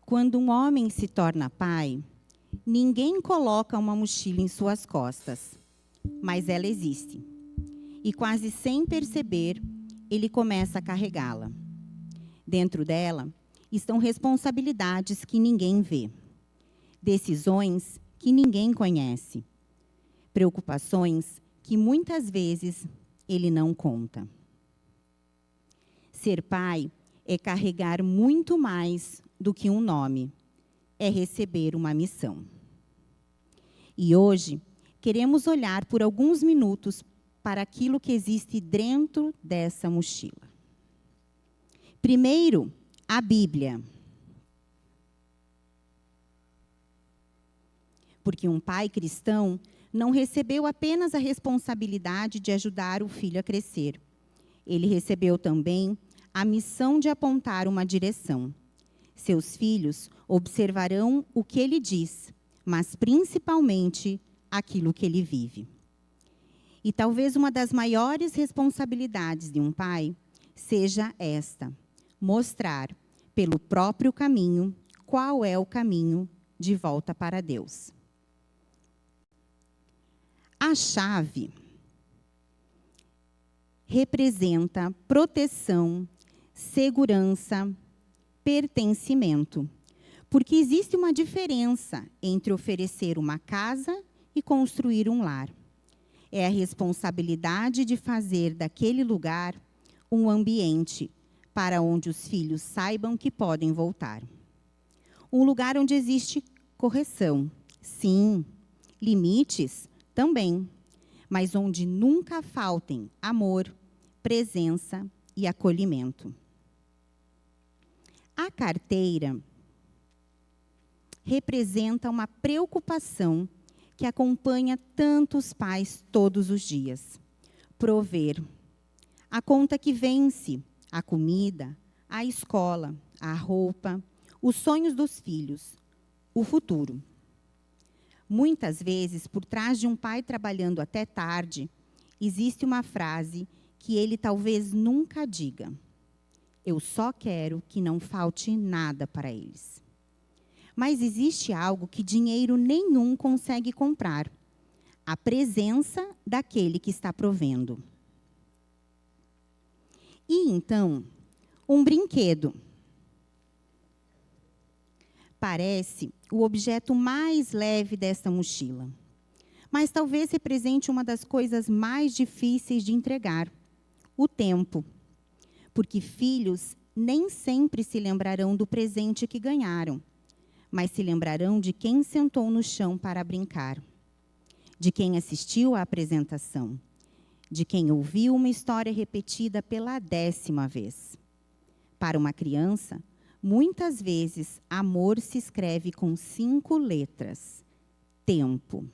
Quando um homem se torna pai, ninguém coloca uma mochila em suas costas, mas ela existe. E quase sem perceber, ele começa a carregá-la. Dentro dela estão responsabilidades que ninguém vê, decisões que ninguém conhece, preocupações que muitas vezes ele não conta. Ser pai é carregar muito mais do que um nome, é receber uma missão. E hoje, queremos olhar por alguns minutos para aquilo que existe dentro dessa mochila. Primeiro, a Bíblia. Porque um pai cristão não recebeu apenas a responsabilidade de ajudar o filho a crescer. Ele recebeu também a missão de apontar uma direção. Seus filhos observarão o que ele diz, mas principalmente aquilo que ele vive. E talvez uma das maiores responsabilidades de um pai seja esta: mostrar pelo próprio caminho qual é o caminho de volta para Deus. A chave representa proteção, segurança, pertencimento. Porque existe uma diferença entre oferecer uma casa e construir um lar. É a responsabilidade de fazer daquele lugar um ambiente para onde os filhos saibam que podem voltar. Um lugar onde existe correção, sim, limites também, mas onde nunca faltem amor, presença e acolhimento. A carteira representa uma preocupação que acompanha tantos pais todos os dias. Prover. A conta que vence, a comida, a escola, a roupa, os sonhos dos filhos, o futuro. Muitas vezes, por trás de um pai trabalhando até tarde, existe uma frase que ele talvez nunca diga: eu só quero que não falte nada para eles. Mas existe algo que dinheiro nenhum consegue comprar: a presença daquele que está provendo. E então, um brinquedo. Parece o objeto mais leve desta mochila, mas talvez represente uma das coisas mais difíceis de entregar: o tempo. Porque filhos nem sempre se lembrarão do presente que ganharam, mas se lembrarão de quem sentou no chão para brincar, de quem assistiu à apresentação, de quem ouviu uma história repetida pela 10ª vez. Para uma criança, muitas vezes, amor se escreve com 5 letras: tempo.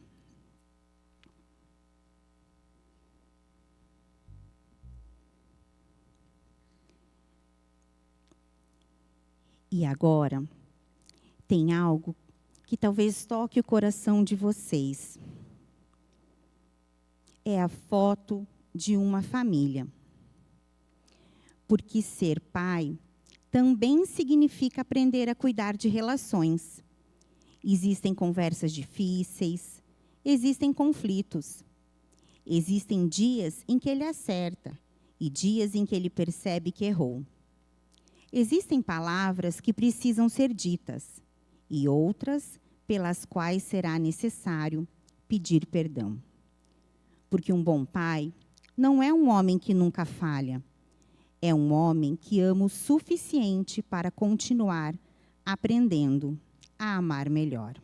E agora, tem algo que talvez toque o coração de vocês. É a foto de uma família. Porque ser pai também significa aprender a cuidar de relações. Existem conversas difíceis, existem conflitos. Existem dias em que ele acerta e dias em que ele percebe que errou. Existem palavras que precisam ser ditas e outras pelas quais será necessário pedir perdão. Porque um bom pai não é um homem que nunca falha. É um homem que ama o suficiente para continuar aprendendo a amar melhor.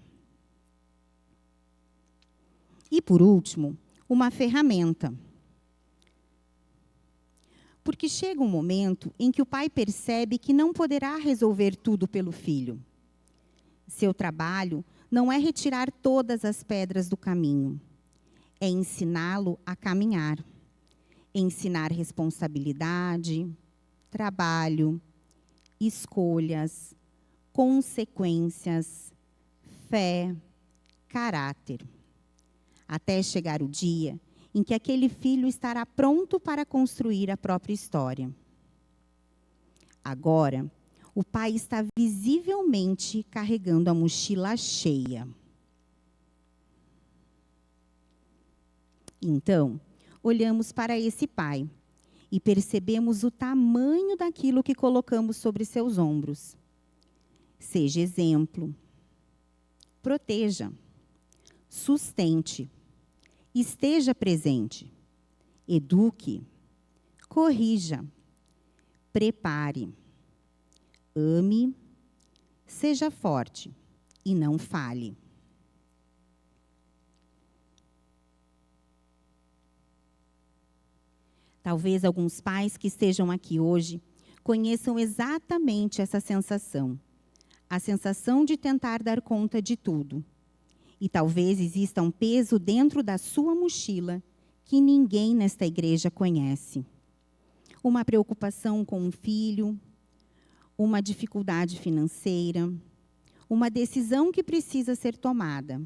E, por último, uma ferramenta. Porque chega um momento em que o pai percebe que não poderá resolver tudo pelo filho. Seu trabalho não é retirar todas as pedras do caminho. É ensiná-lo a caminhar. Ensinar responsabilidade, trabalho, escolhas, consequências, fé, caráter. Até chegar o dia em que aquele filho estará pronto para construir a própria história. Agora, O pai está visivelmente carregando a mochila cheia. Então, olhamos para esse pai e percebemos o tamanho daquilo que colocamos sobre seus ombros. Seja exemplo, proteja, sustente, esteja presente, eduque, corrija, prepare, ame, seja forte e não fale. Talvez alguns pais que estejam aqui hoje conheçam exatamente essa sensação, a sensação de tentar dar conta de tudo. E talvez exista um peso dentro da sua mochila que ninguém nesta igreja conhece. Uma preocupação com um filho, uma dificuldade financeira, uma decisão que precisa ser tomada,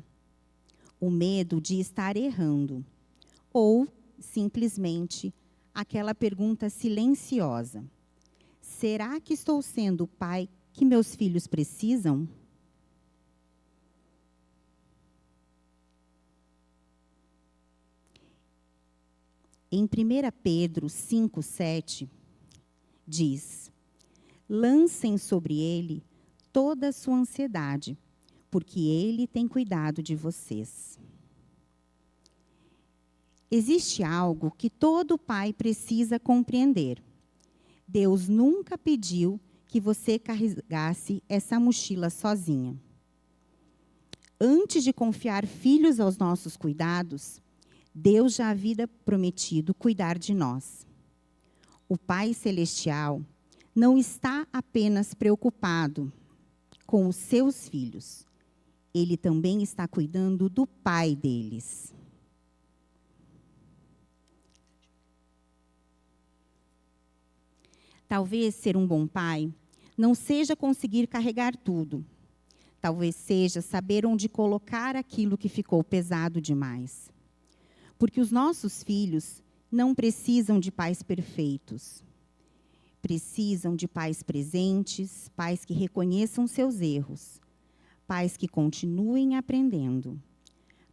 o medo de estar errando, ou simplesmente aquela pergunta silenciosa: será que estou sendo o pai que meus filhos precisam? Em 1 Pedro 5:7, diz: lancem sobre ele toda a sua ansiedade, porque ele tem cuidado de vocês. Existe algo que todo pai precisa compreender. Deus nunca pediu que você carregasse essa mochila sozinha. Antes de confiar filhos aos nossos cuidados, Deus já havia prometido cuidar de nós. O Pai Celestial não está apenas preocupado com os seus filhos. Ele também está cuidando do pai deles. Talvez ser um bom pai não seja conseguir carregar tudo. Talvez seja saber onde colocar aquilo que ficou pesado demais. Porque os nossos filhos não precisam de pais perfeitos. Precisam de pais presentes, pais que reconheçam seus erros, pais que continuem aprendendo,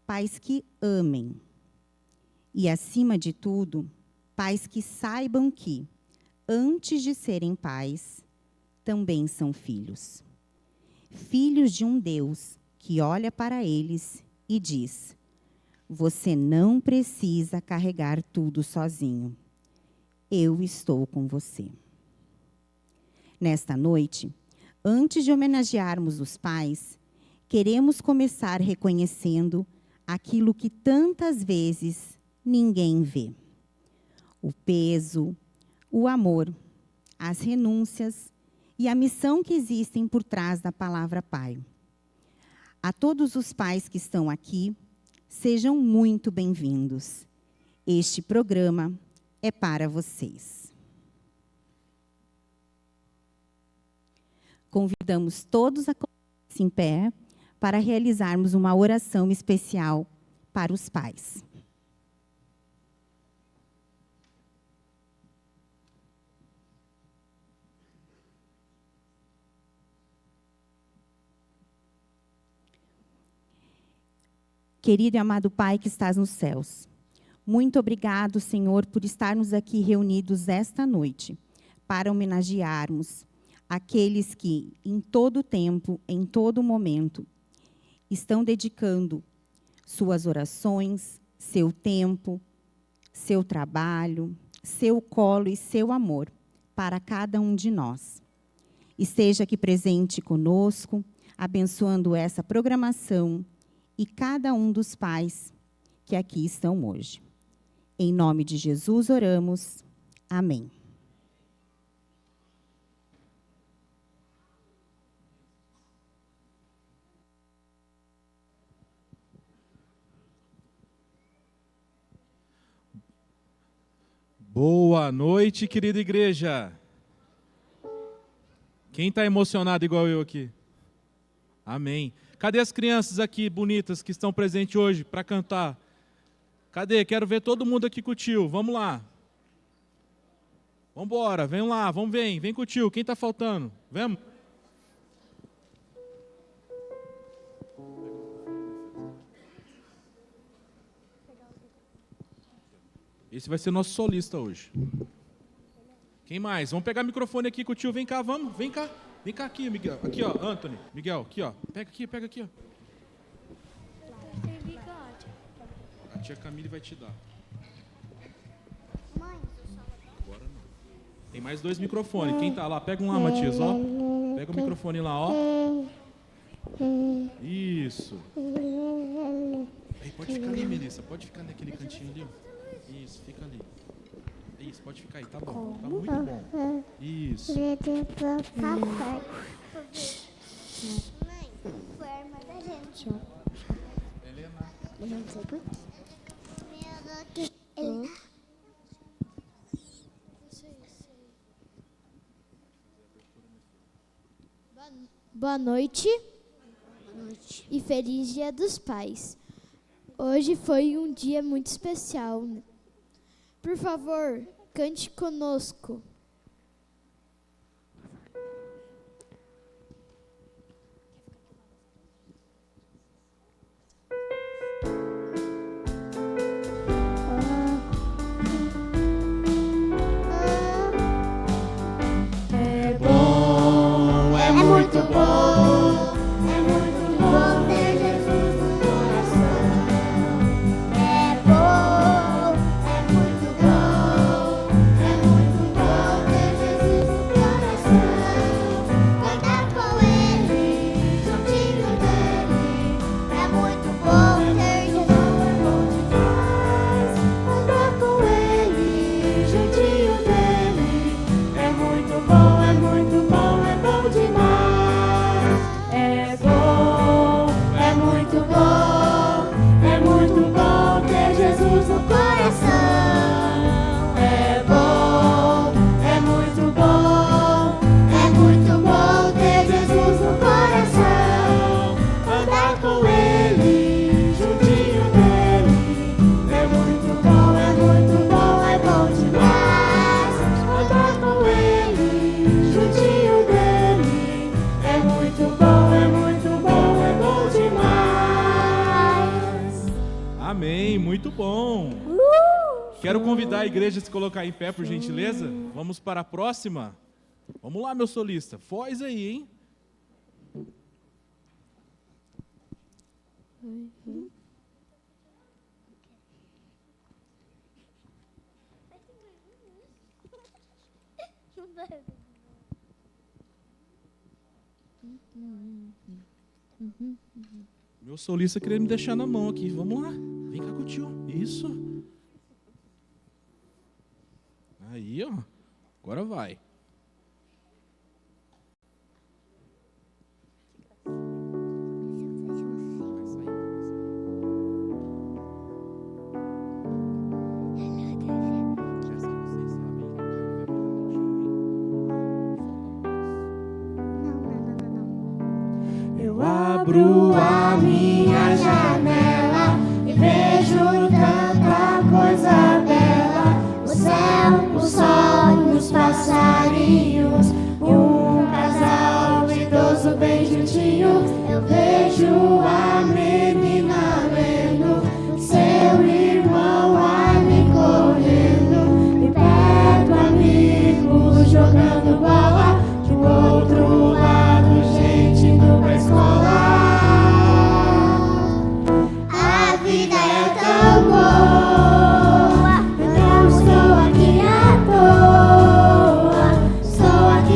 pais que amem. E, acima de tudo, pais que saibam que, antes de serem pais, também são filhos. Filhos de um Deus que olha para eles e diz: você não precisa carregar tudo sozinho. Eu estou com você. Nesta noite, antes de homenagearmos os pais, queremos começar reconhecendo aquilo que tantas vezes ninguém vê. O peso, o amor, as renúncias e a missão que existem por trás da palavra pai. A todos os pais que estão aqui, sejam muito bem-vindos. Este programa é para vocês. Convidamos todos a colocar-se em pé para realizarmos uma oração especial para os pais. Querido e amado Pai que estás nos céus, muito obrigado, Senhor, por estarmos aqui reunidos esta noite para homenagearmos aqueles que, em todo tempo, em todo momento, estão dedicando suas orações, seu tempo, seu trabalho, seu colo e seu amor para cada um de nós. Esteja aqui presente conosco, abençoando essa programação e cada um dos pais que aqui estão hoje. Em nome de Jesus oramos. Amém. Boa noite, querida igreja. Quem está emocionado igual eu aqui? Amém. Cadê as crianças aqui bonitas que estão presentes hoje para cantar? Cadê? Quero ver todo mundo aqui com o tio. Vamos lá. Vambora, vem lá, vem com o tio. Quem tá faltando? Vamos? Esse vai ser nosso solista hoje. Quem mais? Vamos pegar o microfone aqui com o tio. Vem cá, vamos. Vem cá. Vem cá aqui, Miguel. Aqui, ó, Anthony. Miguel, aqui, ó. Pega aqui, ó. A tia Camille vai te dar. Agora não. Tem mais 2 microfones. Quem tá lá? Pega um lá, Matias, ó. Pega o microfone lá, ó. Isso. Aí, pode ficar ali, Melissa. Pode ficar naquele cantinho ali, ó. Isso, fica ali. Isso, pode ficar aí, tá bom. Tá muito bom. Isso. Mãe, foi a irmã da gente. Helena. Eu não sei por quê. Boa noite. Boa noite. E feliz Dia dos Pais. Hoje foi um dia muito especial. Por favor, cante conosco. É bom, é muito bom, é muito bom ter Jesus no coração. É bom, é muito bom, ter Jesus no coração. Andar com Ele, juntinho dele, é muito bom ter Jesus, é bom demais. Andar com Ele, juntinho dele, é muito bom, é muito bom, é bom demais. É bom, é muito bom ter Jesus no coração. É bom, é muito bom ter Jesus no coração. Andar com Ele, juntinho dele, é muito bom, é bom demais. Andar com Ele, juntinho dele, é muito bom, é bom demais. Amém, muito bom. Quero convidar a igreja a se colocar em pé, por gentileza. Vamos para a próxima. Vamos lá, meu solista. Foz aí, hein? Meu solista queria me deixar na mão aqui. Vamos lá. Vem cá com o tio. Isso. Aí, ó. Agora vai. Eu abro a minha janela e vejo tanta coisa bela. O céu, o sol e os passarinhos. Um casal idoso bem juntinho. Eu vejo a menina lendo, seu irmão ali correndo. E perto amigos jogando bola. Do outro lado, gente indo pra escola. A vida é tão boa, eu não estou aqui à toa. Estou aqui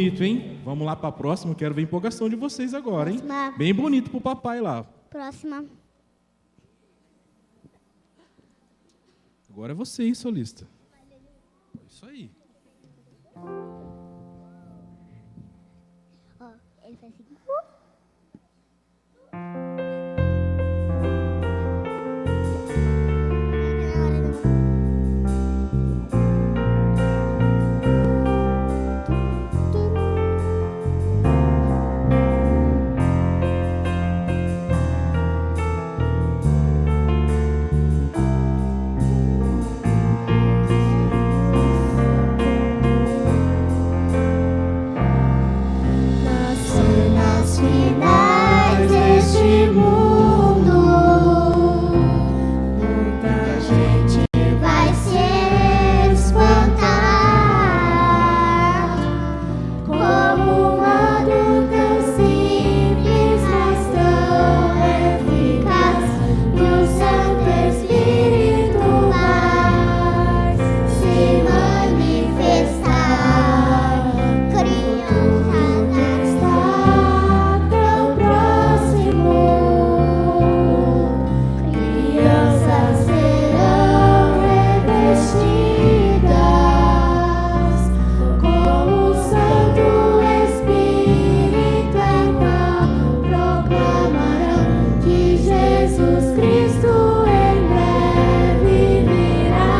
bonito, hein? Vamos lá para a próxima, eu quero ver a empolgação de vocês agora, hein? Próxima. Bem bonito pro papai lá. Próxima. Agora é você, hein, solista. Isso aí. Ó, ele faz assim. Nas finais deste mundo, muita gente vai se espantar. Como um modo tão simples, mas tão eficaz, e o Santo Espírito vai se manifestar. Crianças está tão próximo, crianças serão revestidas com o Santo Espírito, então proclamarão que Jesus Cristo em breve virá.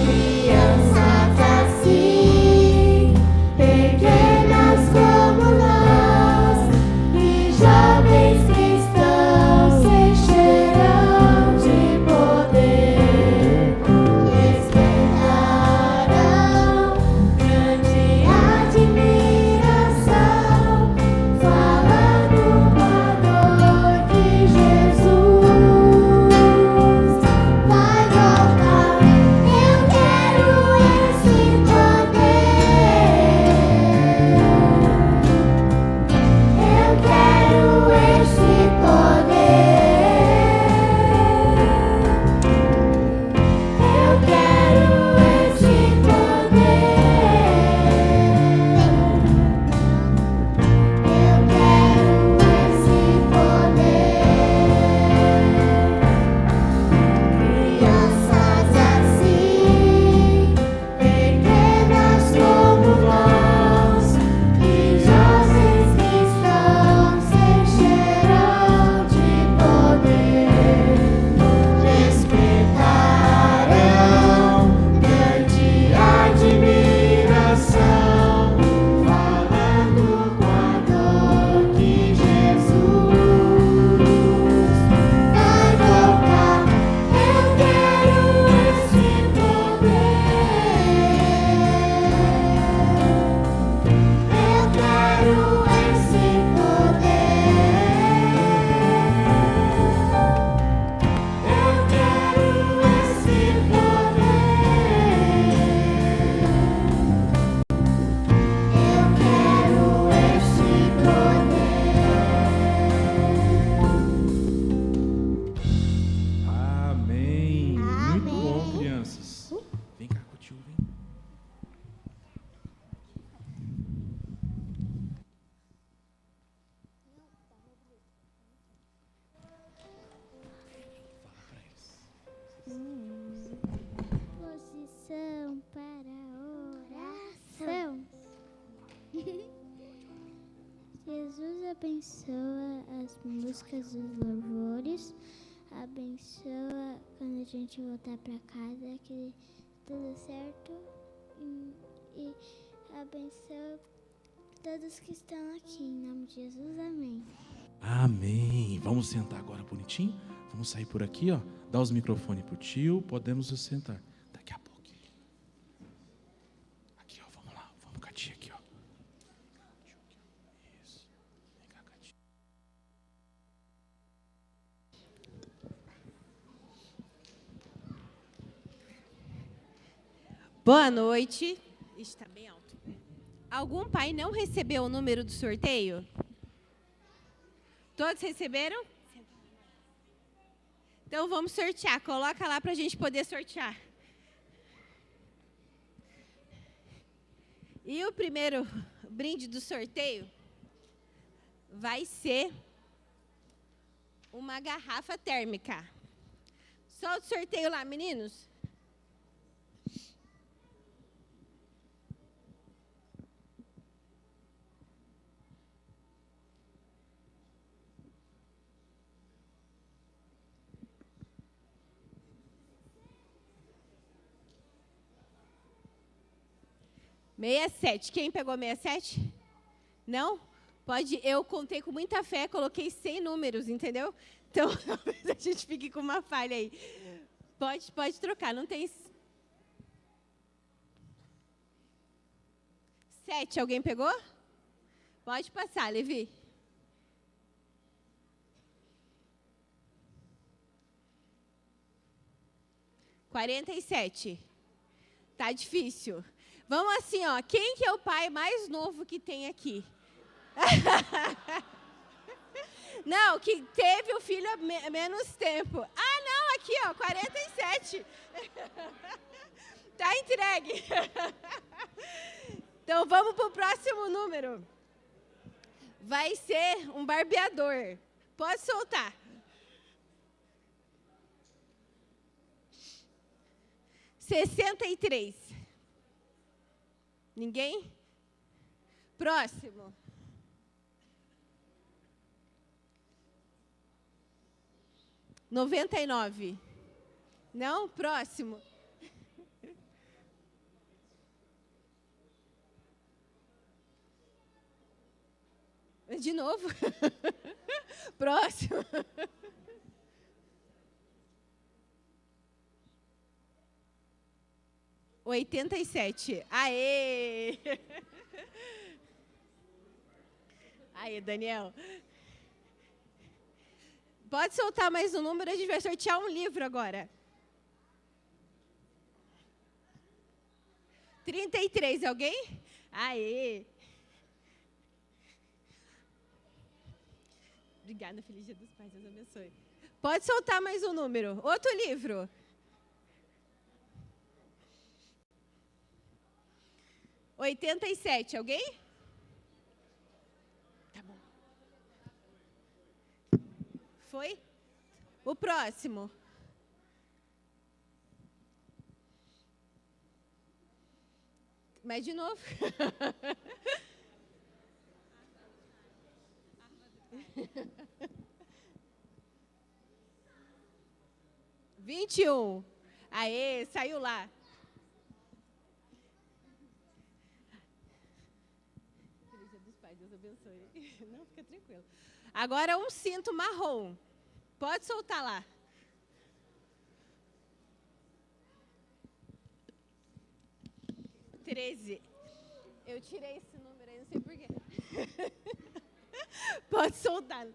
Crianças assim, pequenas como nós, e jovens cristãos se encherão de poder, despertarão grande admiração, falando com a dor que Jesus vai voltar. Eu quero esse poder. Eu quero esse poder. Eu quero esse poder. Eu quero esse poder. Crianças assim, pequenas como nós, e jovens cristãos se encherão de poder, despertarão grande admiração, falando com a dor que Jesus vai voltar. Eu quero esse poder. Eu quero esse poder. Eu quero esse poder. Amém. Muito Amém. bom, crianças. Vem cá, tio, vem. Posição para oração. Jesus abençoa as músicas dos louvores, abençoa quando a gente voltar para casa, que tudo certo, e abençoa todos que estão aqui, em nome de Jesus, amém. Amém. Vamos sentar agora bonitinho? Vamos sair por aqui, ó. Dá os microfones pro tio, podemos nos sentar. Daqui a pouquinho. Aqui, ó, vamos lá. Vamos com a tia aqui, ó. Isso. Vem cá, com a tia. Boa noite. Está bem alto. Algum pai não recebeu o número do sorteio? Todos receberam? Então vamos sortear. Coloca lá para a gente poder sortear. E o primeiro brinde do sorteio vai ser uma garrafa térmica. Solta o sorteio lá, meninos. Meia sete. Quem pegou 67? Não? Pode. Eu contei com muita fé, coloquei 100 números, entendeu? Então, talvez a gente fique com uma falha aí. Pode trocar, não tem... 7, alguém pegou? Pode passar, Levi. (47) Tá difícil. Vamos assim, ó. Quem que é o pai mais novo que tem aqui? Não, que teve o filho há menos tempo. Ah, não, aqui, ó, 47. Tá entregue. Então, vamos para o próximo número. Vai ser um barbeador. Pode soltar. 63. Ninguém? Próximo. 99. Não? Próximo. De novo. Próximo. 87. Aê! Aê, Daniel. Pode soltar mais um número, a gente vai sortear um livro agora. 33, alguém? Aê! Obrigada, feliz Dia dos Pais, Deus abençoe. Pode soltar mais um número. Outro livro. 87, alguém? Tá bom. Foi? O próximo. Mas de novo. (21) Aê, saiu lá. Feliz Dia dos Pais, Deus abençoe. Não, fica tranquilo. Agora um cinto marrom. Pode soltar lá. 13. Eu tirei esse número aí, não sei porquê. Pode soltar.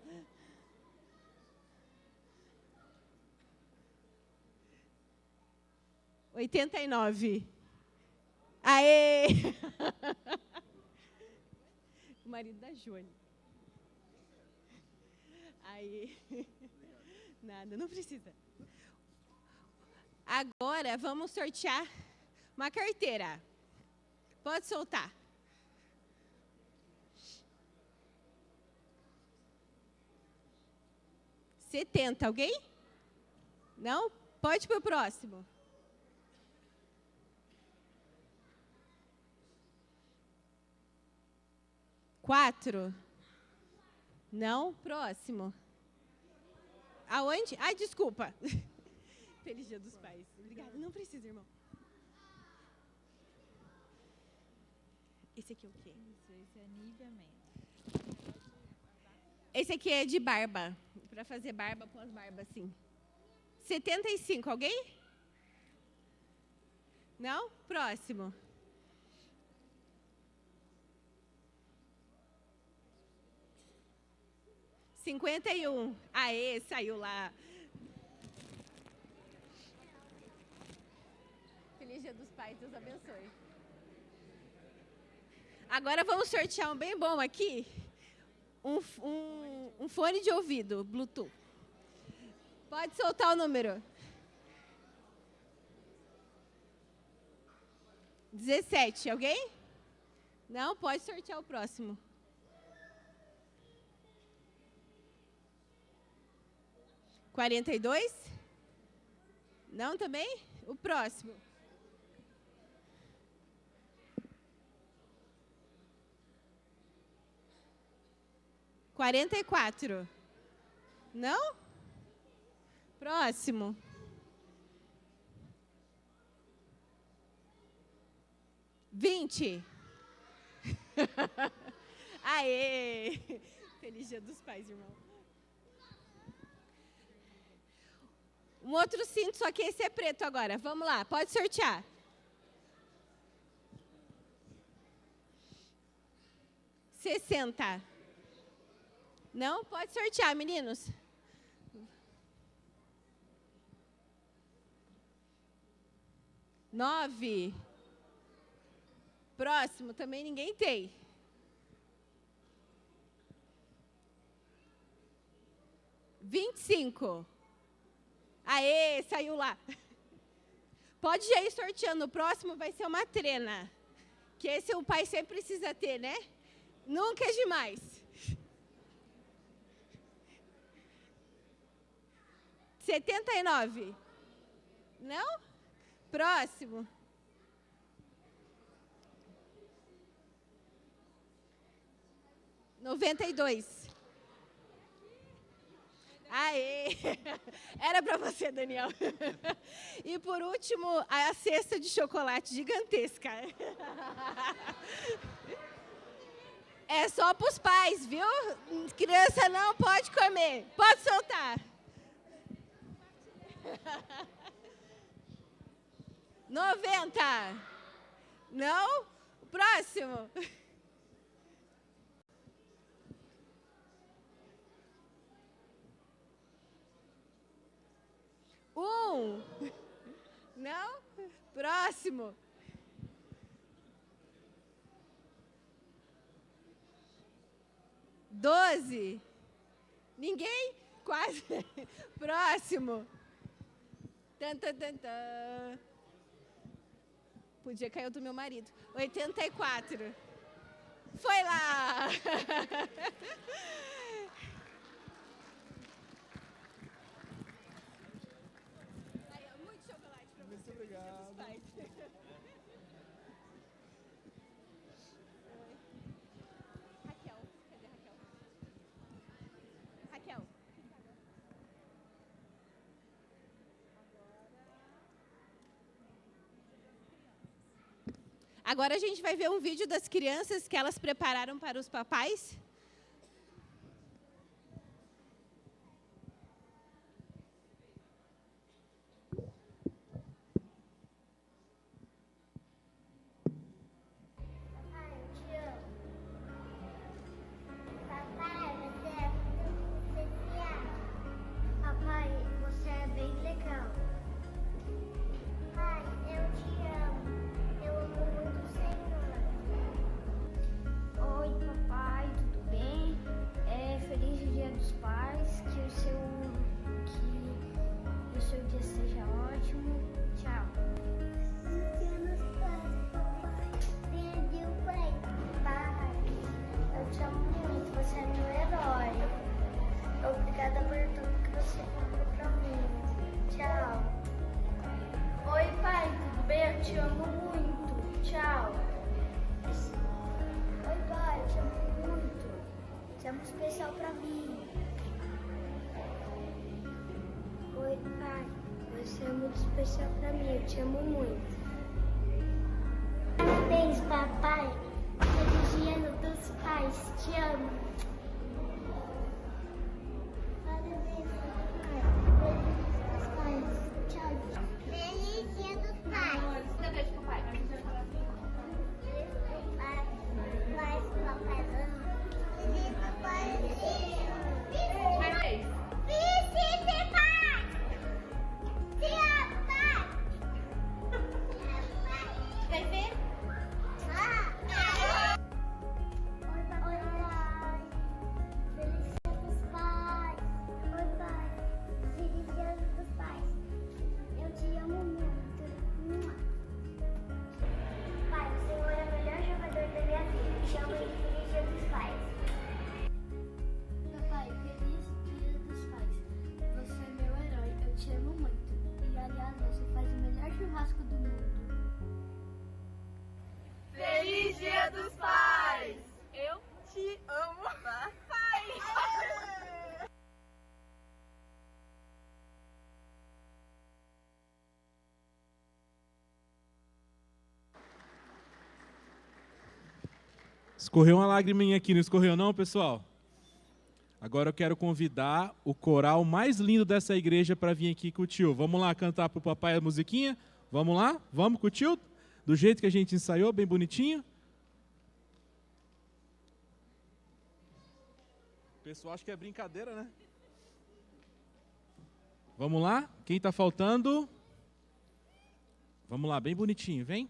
89. Aê! O marido da Joane. Aê. Nada, não precisa. Agora vamos sortear uma carteira. Pode soltar. 70, alguém? Não? Pode para o próximo. 4. Não? Próximo. Aonde? Ai, desculpa. Feliz Dia dos Pais. Obrigada. Não precisa, irmão. Esse aqui é o quê? Esse é niveamento. Esse aqui é de barba. Para fazer barba, pós-barba, assim. 75, alguém? Não? Próximo. 51. Aê, saiu lá. Feliz Dia dos Pais, Deus abençoe. Agora vamos sortear um bem bom aqui. Um fone de ouvido, Bluetooth. Pode soltar o número. 17, alguém? Não? Pode sortear o próximo. $42? Não também? O próximo. $44. Não? Próximo. $20. Aê! Feliz Dia dos Pais, irmão. Um outro cinto, só que esse é preto agora. Vamos lá, pode sortear. $60. Não? Pode sortear, meninos. $9. Próximo, também ninguém tem. $25. Aê, saiu lá. Pode já ir sorteando. O próximo vai ser uma trena. Que esse o pai sempre precisa ter, né? Nunca é demais. $79. Não? Próximo. $92. Aê! Era para você, Daniel. E por último, a cesta de chocolate gigantesca. É só para os pais, viu? Criança não pode comer. Pode soltar. $90. Não? Próximo. Não? Próximo. $12. Ninguém? Quase. Próximo. Tan, tan, tan, tan. Podia cair o do meu marido. $84. Foi lá! Muito chocolate para você. Muito obrigado. Raquel, cadê a Raquel? Raquel. Agora a gente vai ver um vídeo das crianças que elas prepararam para os papais. Especial pra mim. Oi, pai. Você é muito especial pra mim. Eu te amo muito. Parabéns, papai. Feliz Dia dos Pais. Te amo. Parabéns, papai. Feliz Dia dos Pais. Tchau. Feliz Dia dos Pais. Você beijo pro pai. Feliz Dia dos Pais. Quer ver? Oi, pai. Dia dos Pais! Eu te amo, pai! Escorreu uma lagriminha aqui, não escorreu não, pessoal? Agora eu quero convidar o coral mais lindo dessa igreja para vir aqui com o tio. Vamos lá cantar pro papai a musiquinha? Vamos lá? Vamos com o tio? Do jeito que a gente ensaiou, bem bonitinho? O pessoal acha que é brincadeira, né? Vamos lá? Quem está faltando? Vamos lá, bem bonitinho, vem.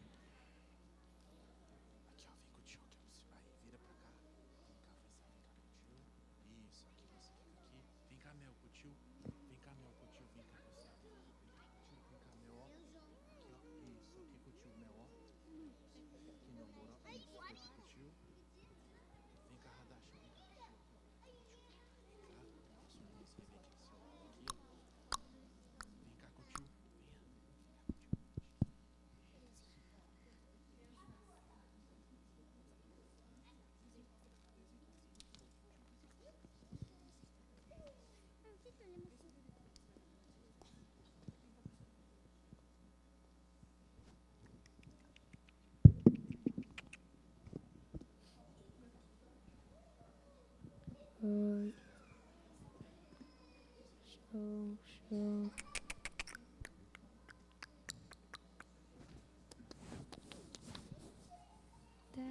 Oi. Show. Tá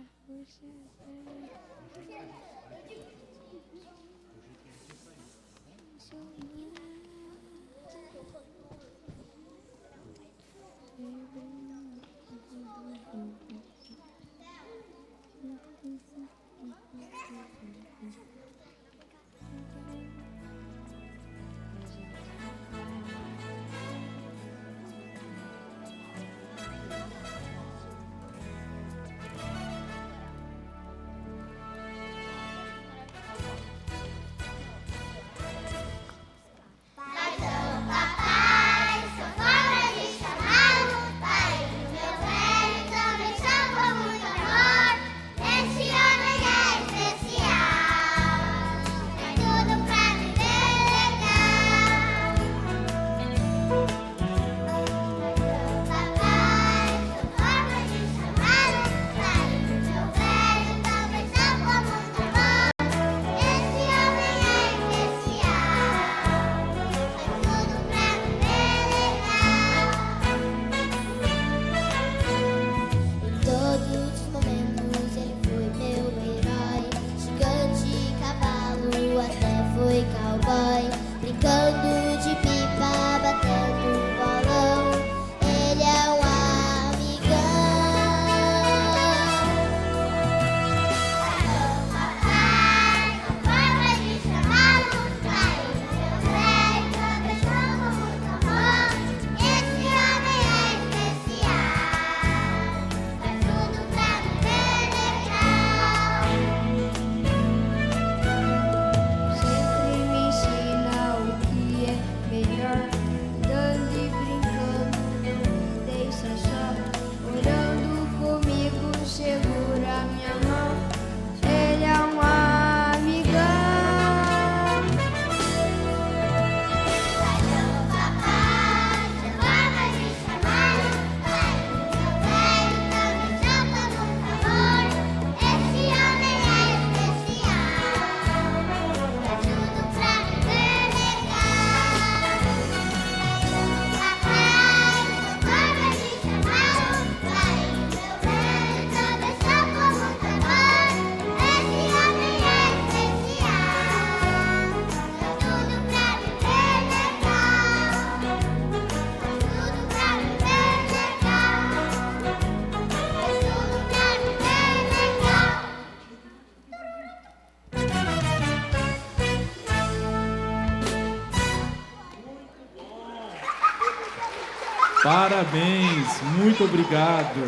Parabéns, muito obrigado.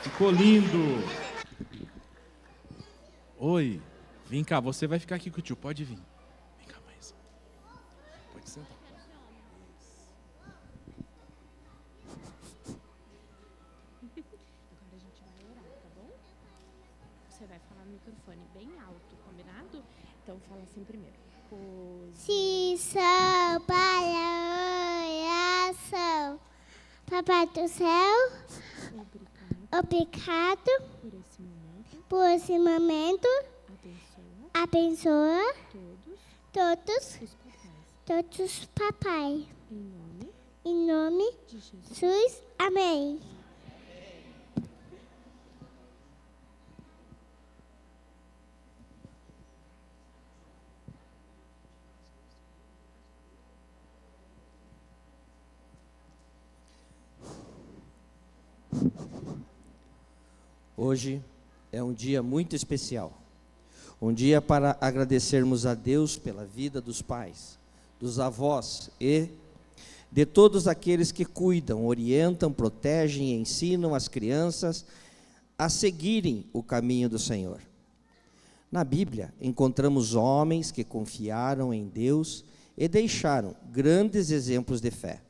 Ficou lindo. Oi, vem cá, você vai ficar aqui com o tio, pode vir. Vem cá, mais. Pode sentar. Agora a gente vai orar, tá bom? o microfone bem alto, combinado? Então fala assim primeiro. Posição para oração. Papai do céu, obrigado por esse momento. Abençoa todos os papais. Em nome de Jesus. Amém. Hoje é um dia muito especial. Um dia para agradecermos a Deus pela vida dos pais, dos avós e de todos aqueles que cuidam, orientam, protegem e ensinam as crianças a seguirem o caminho do Senhor. Na Bíblia, encontramos homens que confiaram em Deus e deixaram grandes exemplos de fé,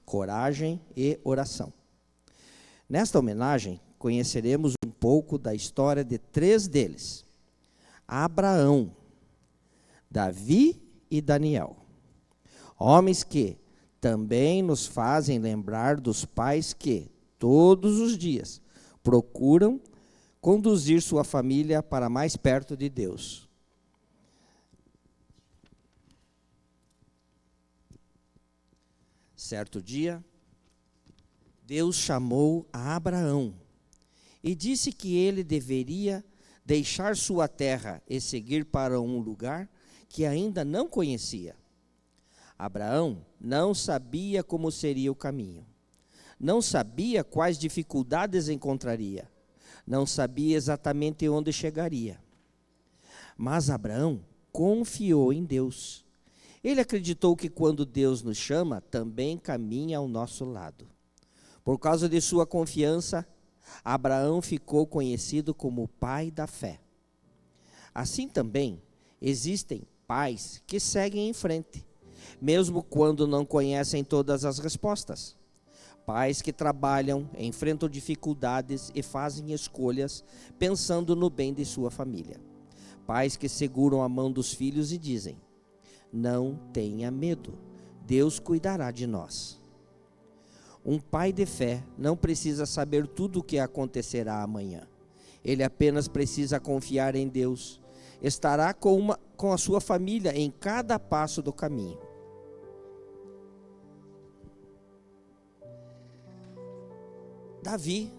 coragem e oração. Nesta homenagem, conheceremos um pouco da história de 3 deles: Abraão, Davi e Daniel. Homens que também nos fazem lembrar dos pais que, todos os dias, procuram conduzir sua família para mais perto de Deus. Certo dia, Deus chamou a Abraão e disse que ele deveria deixar sua terra e seguir para um lugar que ainda não conhecia. Abraão não sabia como seria o caminho, não sabia quais dificuldades encontraria, não sabia exatamente onde chegaria. Mas Abraão confiou em Deus. Ele acreditou que quando Deus nos chama, também caminha ao nosso lado. Por causa de sua confiança, Abraão ficou conhecido como o pai da fé. Assim também, existem pais que seguem em frente, mesmo quando não conhecem todas as respostas. Pais que trabalham, enfrentam dificuldades e fazem escolhas pensando no bem de sua família. Pais que seguram a mão dos filhos e dizem: não tenha medo, Deus cuidará de nós. Um pai de fé não precisa saber tudo o que acontecerá amanhã. Ele apenas precisa confiar em Deus. Estará com a sua família em cada passo do caminho. Davi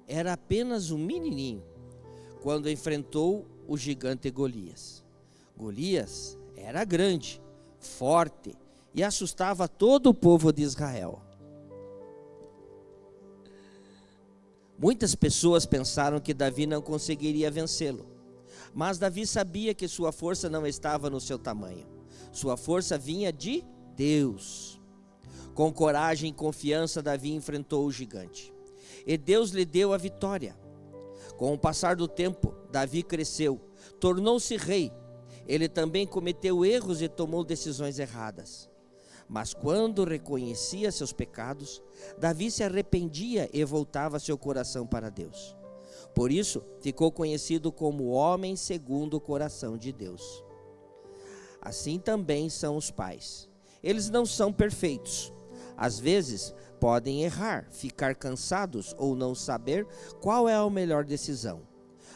era apenas um menininho quando enfrentou o gigante Golias. Golias era grande, forte e assustava todo o povo de Israel. Muitas pessoas pensaram que Davi não conseguiria vencê-lo, mas Davi sabia que sua força não estava no seu tamanho. Sua força vinha de Deus. Com coragem e confiança, Davi enfrentou o gigante, e Deus lhe deu a vitória. Com o passar do tempo, Davi cresceu, tornou-se rei. Ele também cometeu erros e tomou decisões erradas. Mas quando reconhecia seus pecados, Davi se arrependia e voltava seu coração para Deus. Por isso, ficou conhecido como o homem segundo o coração de Deus. Assim também são os pais. Eles não são perfeitos. Às vezes, podem errar, ficar cansados ou não saber qual é a melhor decisão.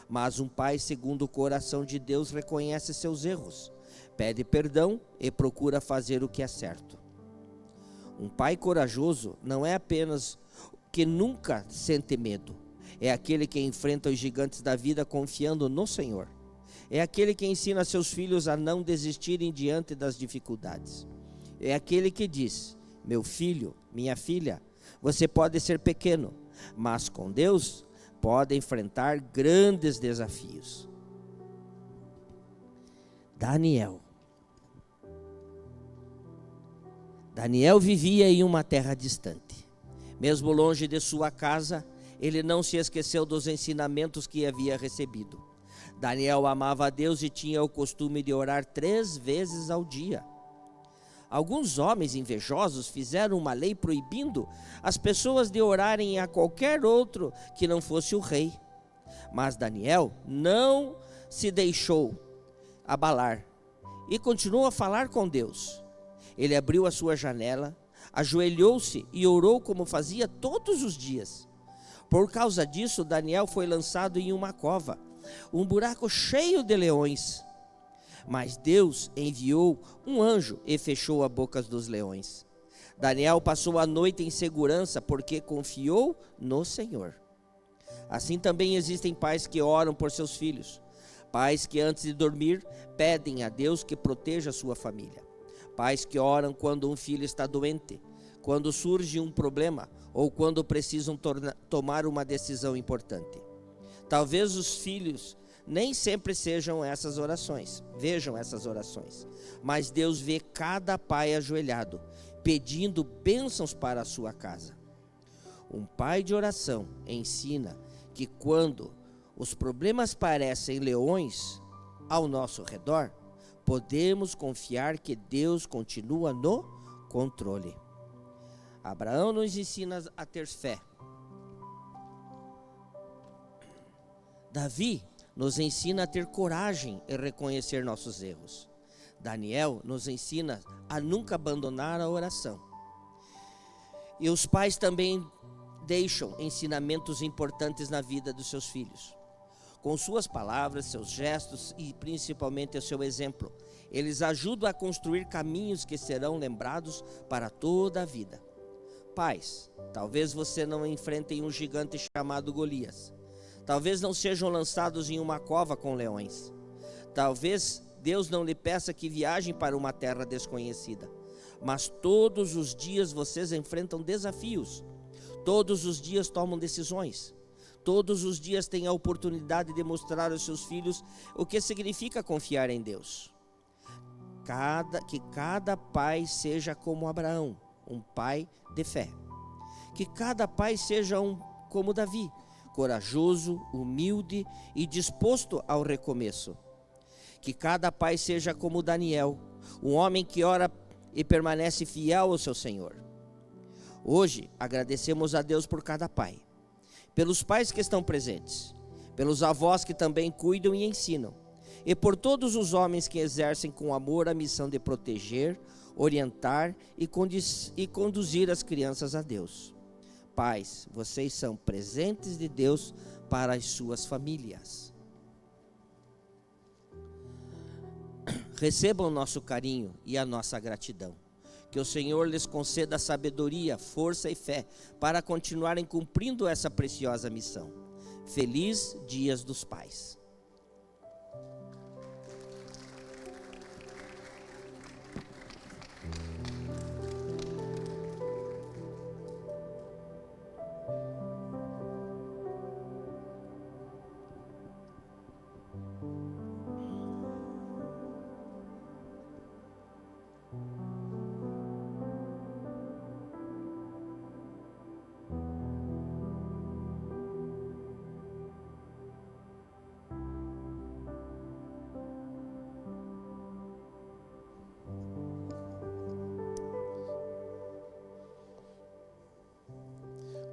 Mas um pai segundo o coração de Deus reconhece seus erros, pede perdão e procura fazer o que é certo. Um pai corajoso não é apenas que nunca sente medo, é aquele que enfrenta os gigantes da vida confiando no Senhor. É aquele que ensina seus filhos a não desistirem diante das dificuldades. É aquele que diz: meu filho, minha filha, você pode ser pequeno, mas com Deus pode enfrentar grandes desafios. Daniel vivia em uma terra distante. Mesmo longe de sua casa, ele não se esqueceu dos ensinamentos que havia recebido. Daniel amava a Deus e tinha o costume de orar 3 vezes ao dia. Alguns homens invejosos fizeram uma lei proibindo as pessoas de orarem a qualquer outro que não fosse o rei. Mas Daniel não se deixou abalar e continuou a falar com Deus. Ele abriu a sua janela, ajoelhou-se e orou como fazia todos os dias. Por causa disso, Daniel foi lançado em uma cova, um buraco cheio de leões. Mas Deus enviou um anjo e fechou a boca dos leões. Daniel passou a noite em segurança porque confiou no Senhor. Assim também existem pais que oram por seus filhos. Pais que antes de dormir pedem a Deus que proteja a sua família. Pais que oram quando um filho está doente, quando surge um problema ou quando precisam tomar uma decisão importante. Talvez os filhos nem sempre vejam essas orações, mas Deus vê cada pai ajoelhado, pedindo bênçãos para a sua casa. Um pai de oração ensina que quando os problemas parecem leões ao nosso redor, podemos confiar que Deus continua no controle. Abraão nos ensina a ter fé. Davi nos ensina a ter coragem e reconhecer nossos erros. Daniel nos ensina a nunca abandonar a oração. E os pais também deixam ensinamentos importantes na vida dos seus filhos. Com suas palavras, seus gestos e principalmente o seu exemplo, eles ajudam a construir caminhos que serão lembrados para toda a vida. Pais, talvez você não enfrente um gigante chamado Golias. Talvez não sejam lançados em uma cova com leões. Talvez Deus não lhe peça que viajem para uma terra desconhecida. Mas todos os dias vocês enfrentam desafios. Todos os dias tomam decisões. Todos os dias têm a oportunidade de mostrar aos seus filhos o que significa confiar em Deus. Que cada pai seja como Abraão, um pai de fé. Que cada pai seja como Davi, corajoso, humilde e disposto ao recomeço. Que cada pai seja como Daniel, um homem que ora e permanece fiel ao seu Senhor. Hoje, agradecemos a Deus por cada pai, pelos pais que estão presentes, pelos avós que também cuidam e ensinam, e por todos os homens que exercem com amor a missão de proteger, orientar e conduzir as crianças a Deus. Pais, vocês são presentes de Deus para as suas famílias. Recebam o nosso carinho e a nossa gratidão. Que o Senhor lhes conceda sabedoria, força e fé para continuarem cumprindo essa preciosa missão. Feliz Dias dos Pais.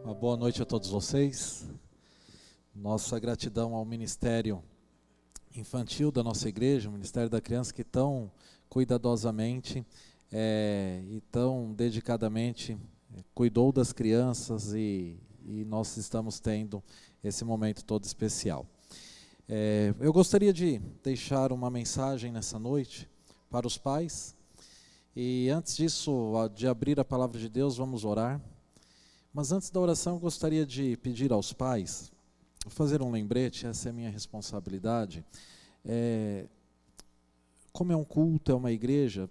Uma boa noite a todos vocês. Nossa gratidão ao Ministério Infantil da nossa igreja, o Ministério da Criança, que tão cuidadosamente e tão dedicadamente cuidou das crianças e nós estamos tendo esse momento todo especial. Eu gostaria de deixar uma mensagem nessa noite para os pais. E antes disso, de abrir a palavra de Deus, vamos orar. Mas antes da oração, eu gostaria de pedir aos pais, fazer um lembrete, essa é a minha responsabilidade. Como é um culto, é uma igreja,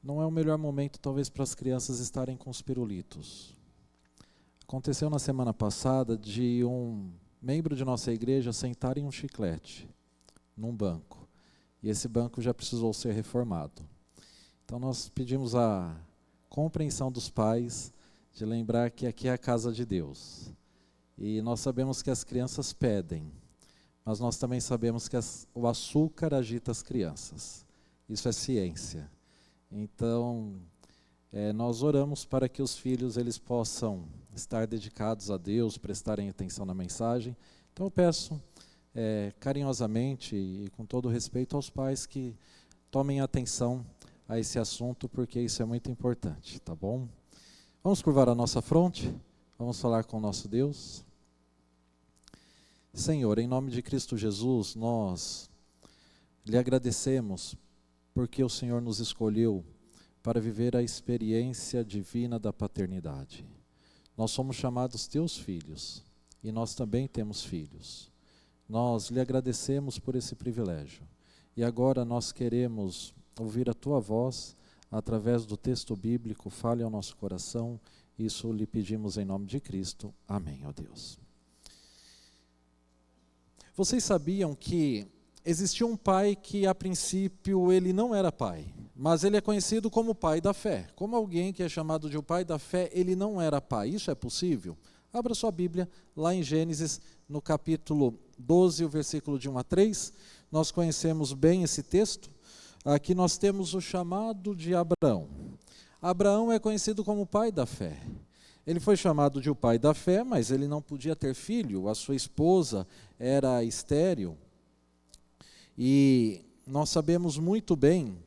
não é o melhor momento talvez para as crianças estarem com os pirulitos. Aconteceu na semana passada de um membro de nossa igreja sentar em um chiclete, num banco. E esse banco já precisou ser reformado. Então nós pedimos a compreensão dos pais, de lembrar que aqui é a casa de Deus. E nós sabemos que as crianças pedem, mas nós também sabemos que o açúcar agita as crianças. Isso é ciência. Então, nós oramos para que os filhos eles possam estar dedicados a Deus, prestarem atenção na mensagem. Então eu peço carinhosamente e com todo respeito aos pais que tomem atenção a esse assunto, porque isso é muito importante, tá bom? Vamos curvar a nossa fronte, vamos falar com o nosso Deus. Senhor, em nome de Cristo Jesus, nós lhe agradecemos porque o Senhor nos escolheu para viver a experiência divina da paternidade. Nós somos chamados teus filhos e nós também temos filhos. Nós lhe agradecemos por esse privilégio e agora nós queremos ouvir a tua voz através do texto bíblico. Fale ao nosso coração, isso lhe pedimos em nome de Cristo. Amém, ó Deus. Vocês sabiam que existia um pai que a princípio ele não era pai, mas ele é conhecido como pai da fé. Como alguém que é chamado de o pai da fé, ele não era pai. Isso é possível? Abra sua Bíblia lá em Gênesis, no capítulo 12, o versículo de 1 a 3. Nós conhecemos bem esse texto. Aqui nós temos o chamado de Abraão. Abraão é conhecido como pai da fé. Ele foi chamado de o pai da fé, mas ele não podia ter filho. A sua esposa era estéril. E nós sabemos muito bem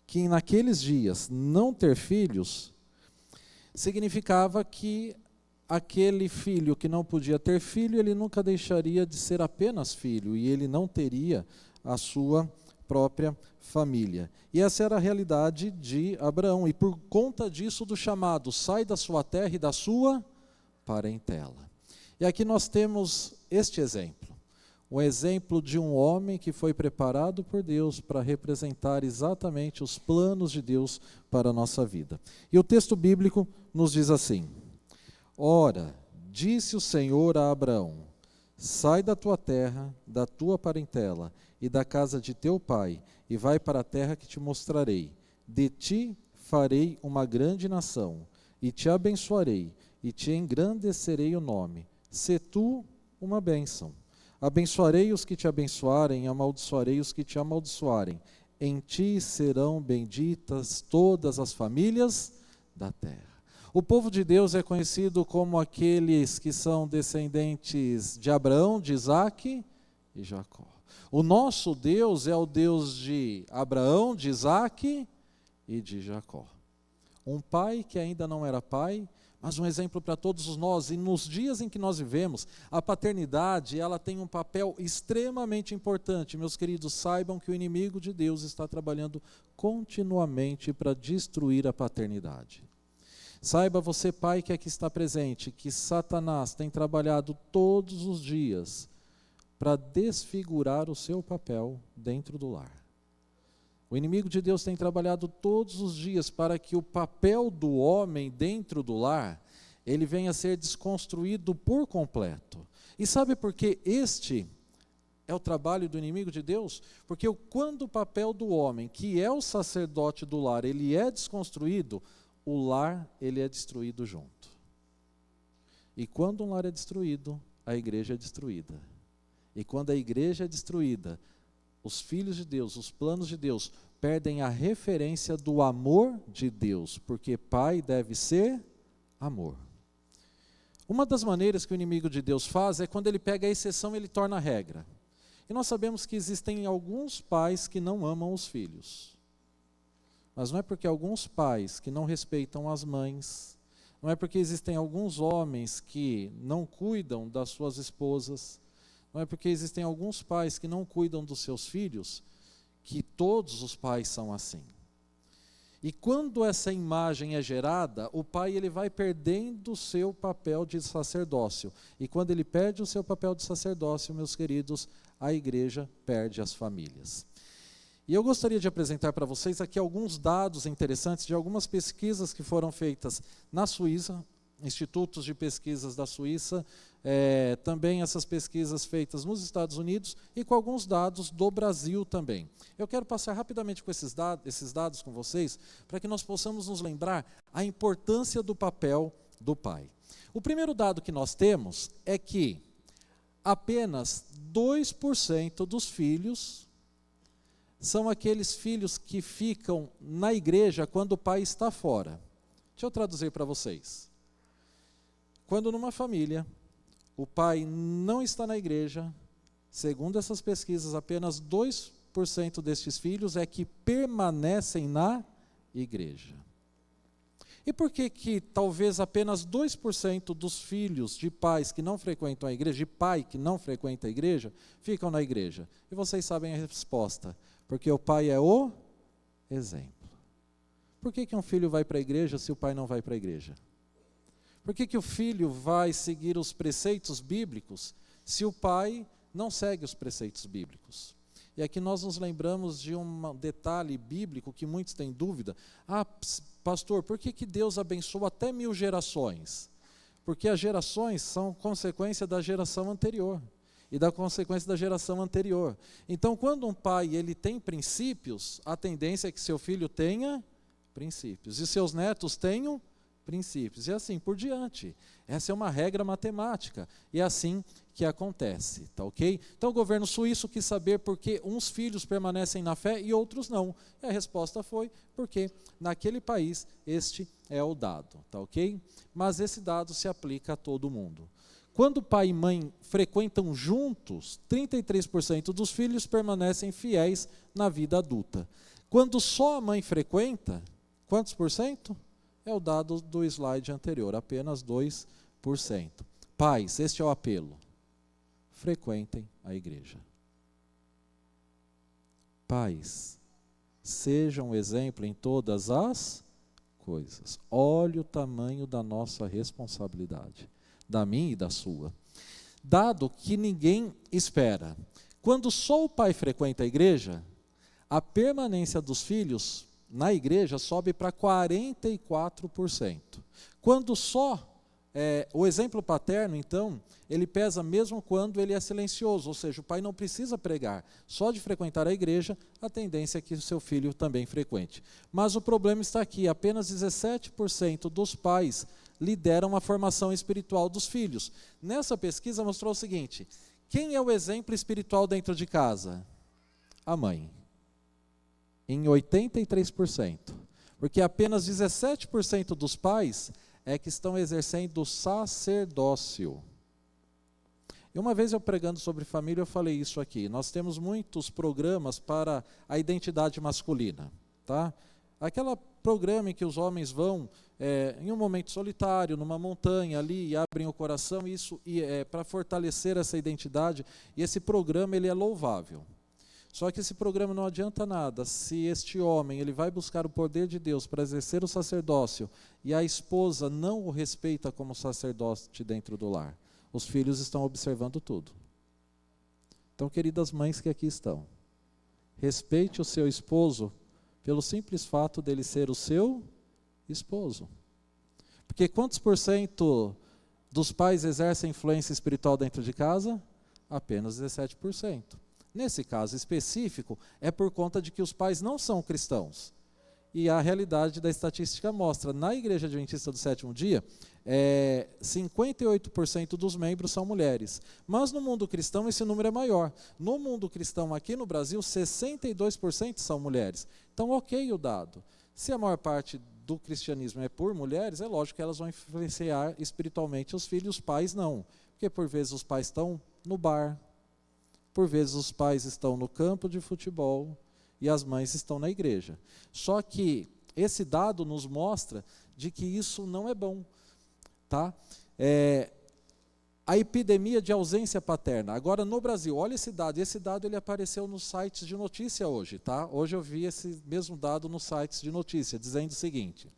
que naqueles dias não ter filhos significava que aquele filho que não podia ter filho, ele nunca deixaria de ser apenas filho e ele não teria a sua própria família. E essa era a realidade de Abraão. E por conta disso do chamado, sai da sua terra e da sua parentela. E aqui nós temos este exemplo. Um exemplo de um homem que foi preparado por Deus para representar exatamente os planos de Deus para a nossa vida. E o texto bíblico nos diz assim: Ora, disse o Senhor a Abraão, sai da tua terra, da tua parentela e da casa de teu pai, e vai para a terra que te mostrarei. De ti farei uma grande nação, e te abençoarei, e te engrandecerei o nome. Sê tu uma bênção. Abençoarei os que te abençoarem, amaldiçoarei os que te amaldiçoarem. Em ti serão benditas todas as famílias da terra. O povo de Deus é conhecido como aqueles que são descendentes de Abraão, de Isaque e Jacó. O nosso Deus é o Deus de Abraão, de Isaque e de Jacó. Um pai que ainda não era pai, mas um exemplo para todos nós. E nos dias em que nós vivemos, a paternidade, ela tem um papel extremamente importante. Meus queridos, saibam que o inimigo de Deus está trabalhando continuamente para destruir a paternidade. Saiba você, pai, que aqui está presente, que Satanás tem trabalhado todos os dias para desfigurar o seu papel dentro do lar. O inimigo de Deus tem trabalhado todos os dias para que o papel do homem dentro do lar, ele venha a ser desconstruído por completo. E sabe por que este é o trabalho do inimigo de Deus? Porque quando o papel do homem, que é o sacerdote do lar, ele é desconstruído, o lar ele é destruído junto. E quando um lar é destruído, a igreja é destruída. E quando a igreja é destruída, os filhos de Deus, os planos de Deus, perdem a referência do amor de Deus, porque pai deve ser amor. Uma das maneiras que o inimigo de Deus faz é quando ele pega a exceção, ele torna a regra. E nós sabemos que existem alguns pais que não amam os filhos. Mas não é porque alguns pais que não respeitam as mães, não é porque existem alguns homens que não cuidam das suas esposas, não é porque existem alguns pais que não cuidam dos seus filhos, que todos os pais são assim. E quando essa imagem é gerada, o pai ele vai perdendo o seu papel de sacerdócio. E quando ele perde o seu papel de sacerdócio, meus queridos, a igreja perde as famílias. E eu gostaria de apresentar para vocês aqui alguns dados interessantes de algumas pesquisas que foram feitas na Suíça, institutos de pesquisas da Suíça, também essas pesquisas feitas nos Estados Unidos e com alguns dados do Brasil também. Eu quero passar rapidamente com esses dados com vocês, para que nós possamos nos lembrar a importância do papel do pai. O primeiro dado que nós temos é que apenas 2% dos filhos são aqueles filhos que ficam na igreja quando o pai está fora. Deixa eu traduzir para vocês. Quando numa família, o pai não está na igreja, Segundo essas pesquisas, apenas 2% destes filhos é que permanecem na igreja. E por que talvez apenas 2% dos filhos de pais que não frequentam a igreja, de pai que não frequenta a igreja, ficam na igreja? E vocês sabem a resposta. Porque o pai é o exemplo. Por que um filho vai para a igreja se o pai não vai para a igreja? Por que o filho vai seguir os preceitos bíblicos se o pai não segue os preceitos bíblicos? E aqui nós nos lembramos de um detalhe bíblico que muitos têm dúvida. Ah, pastor, por que Deus abençoa até 1000 gerações? Porque as gerações são consequência da geração anterior e da consequência da geração anterior. Então, quando um pai ele tem princípios, a tendência é que seu filho tenha princípios e seus netos tenham princípios, e assim por diante. Essa é uma regra matemática, e é assim que acontece, tá ok? Então o governo suíço quis saber por que uns filhos permanecem na fé e outros não. E a resposta foi porque naquele país este é o dado, tá ok? Mas esse dado se aplica a todo mundo. Quando pai e mãe frequentam juntos, 33% dos filhos permanecem fiéis na vida adulta. Quando só a mãe frequenta, quantos por cento? É o dado do slide anterior, apenas 2%. Pais, este é o apelo. Frequentem a igreja. Pais, sejam um exemplo em todas as coisas. Olhe o tamanho da nossa responsabilidade, da minha e da sua. Dado que ninguém espera. Quando só o pai frequenta a igreja, a permanência dos filhos na igreja sobe para 44%. Quando só o exemplo paterno, então, ele pesa mesmo quando ele é silencioso, ou seja, o pai não precisa pregar. Só de frequentar a igreja, a tendência é que o seu filho também frequente. Mas o problema está aqui, apenas 17% dos pais lideram a formação espiritual dos filhos. Nessa pesquisa mostrou o seguinte: quem é o exemplo espiritual dentro de casa? A mãe. Em 83%, porque apenas 17% dos pais é que estão exercendo o sacerdócio. E uma vez eu pregando sobre família, eu falei isso aqui. Nós temos muitos programas para a identidade masculina, tá? Aquele programa em que os homens vão em um momento solitário, numa montanha ali, e abrem o coração, isso para fortalecer essa identidade, e esse programa ele é louvável. Só que esse programa não adianta nada se este homem ele vai buscar o poder de Deus para exercer o sacerdócio e a esposa não o respeita como sacerdote dentro do lar. Os filhos estão observando tudo. Então, queridas mães que aqui estão, respeite o seu esposo pelo simples fato dele ser o seu esposo. Porque quantos por cento dos pais exercem influência espiritual dentro de casa? Apenas 17%. Nesse caso específico, é por conta de que os pais não são cristãos. E a realidade da estatística mostra, na Igreja Adventista do Sétimo Dia, 58% dos membros são mulheres. Mas no mundo cristão esse número é maior. No mundo cristão aqui no Brasil, 62% são mulheres. Então, ok o dado. Se a maior parte do cristianismo é por mulheres, é lógico que elas vão influenciar espiritualmente os filhos, os pais não. Porque por vezes os pais estão no bar, por vezes os pais estão no campo de futebol e as mães estão na igreja. Só que esse dado nos mostra de que isso não é bom. Tá? A epidemia de ausência paterna. Agora no Brasil, olha esse dado ele apareceu nos sites de notícia hoje. Tá? Hoje eu vi esse mesmo dado nos sites de notícia, dizendo o seguinte: